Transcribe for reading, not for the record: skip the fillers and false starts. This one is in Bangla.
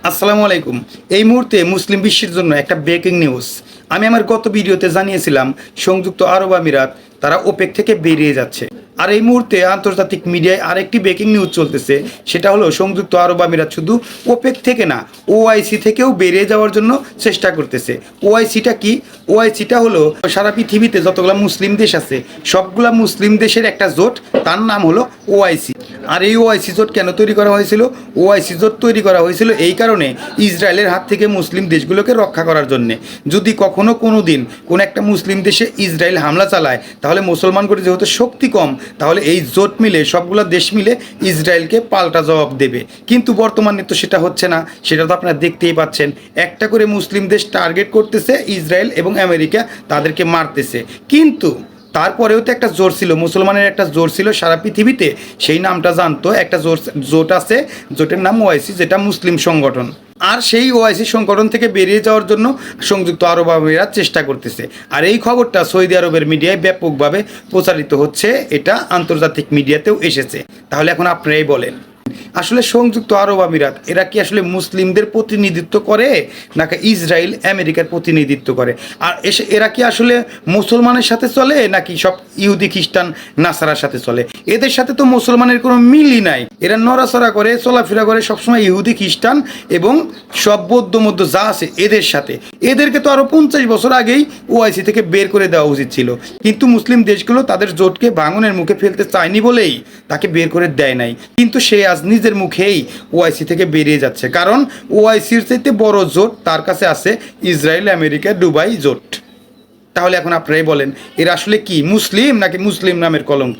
আসসালামু আলাইকুম। এই মুহূর্তে মুসলিম বিশ্বের জন্য একটা ব্রেকিং নিউজ। আমি আমার গত ভিডিওতে জানিয়েছিলাম সংযুক্ত আরব আমিরাত তারা ওপেক থেকে বেরিয়ে যাচ্ছে। আর এই মুহূর্তে আন্তর্জাতিক মিডিয়ায় আরেকটি ব্রেকিং নিউজ চলতেছে, সেটা হলো সংযুক্ত আরব আমিরাত শুধু ওপেক থেকে না, ওআইসি থেকেও বেরিয়ে যাওয়ার জন্য চেষ্টা করতেছে। ওআইসিটা কি? ওআইসিটা হলো সারা পৃথিবীতে যতগুলো মুসলিম দেশ আছে সবগুলা মুসলিম দেশের একটা জোট, তার নাম হলো ওআইসি। আর এই ওআইসি জোট কেন তৈরি করা হয়েছিল? ওআইসি জোট তৈরি করা হয়েছিল এই কারণে, ইসরায়েলের হাত থেকে মুসলিম দেশগুলোকে রক্ষা করার জন্যে। যদি কখনো কোনো দিন কোনো একটা মুসলিম দেশে ইসরায়েল হামলা চালায়, তাহলে মুসলমানগুলোর যেহেতু শক্তি কম, তাহলে এই জোট মিলে সবগুলো দেশ মিলে ইসরায়েলকে পাল্টা জবাব দেবে। কিন্তু বর্তমানে তো সেটা হচ্ছে না, সেটা তো আপনারা দেখতেই পাচ্ছেন। একটা করে মুসলিম দেশ টার্গেট করতেছে ইসরায়েল এবং আমেরিকা, তাদেরকে মারতেছে। কিন্তু তারপরেও তো একটা জোর ছিল, মুসলমানের একটা জোর ছিল সারা পৃথিবীতে, সেই নামটা জানতো। একটা জোট আছে, জোটের নাম ওআইসি, যেটা মুসলিম সংগঠন। আর সেই ওআইসি সংগঠন থেকে বেরিয়ে যাওয়ার জন্য সংযুক্ত আরব আমিরাত চেষ্টা করতেছে। আর এই খবরটা সৌদি আরবের মিডিয়ায় ব্যাপকভাবে প্রচারিত হচ্ছে, এটা আন্তর্জাতিক মিডিয়াতেও এসেছে। তাহলে এখন আপনারাই বলেন, আসলে সংযুক্ত আরব আমিরাত এরা কি আসলে মুসলিমদের প্রতিনিধিত্ব করে, নাকি ইসরায়েল আমেরিকার প্রতিনিধিত্ব করে? আর এরা কি আসলে মুসলমানের সাথে চলে, নাকি সব ইহুদি খ্রিস্টান নাসারার সাথে চলে? এদের সাথে তো মুসলমানের কোনো মিলই নাই। এরা নড়াচড়া করে, চলাফেরা করে সবসময় ইহুদি খ্রিস্টান এবং সব বৌদ্ধ মধ্য যা আছে এদের সাথে। এদেরকে তো আরও 50 বছর আগেই ওআইসি থেকে বের করে দেওয়া উচিত ছিল, কিন্তু মুসলিম দেশগুলো তাদের জোটকে ভাঙনের মুখে ফেলতে চায়নি বলেই তাকে বের করে দেয় নাই। কিন্তু সে আজ নিজের মুখেই ওআইসি থেকে বেরিয়ে যাচ্ছে, কারণ ওআইসির চাইতে বড় জোট তার কাছে আছে ইসরায়েল আমেরিকা দুবাই জোট। তাহলে এখন আপনারাই বলেন, এরা আসলে কি মুসলিম, নাকি মুসলিম নামের কলঙ্ক?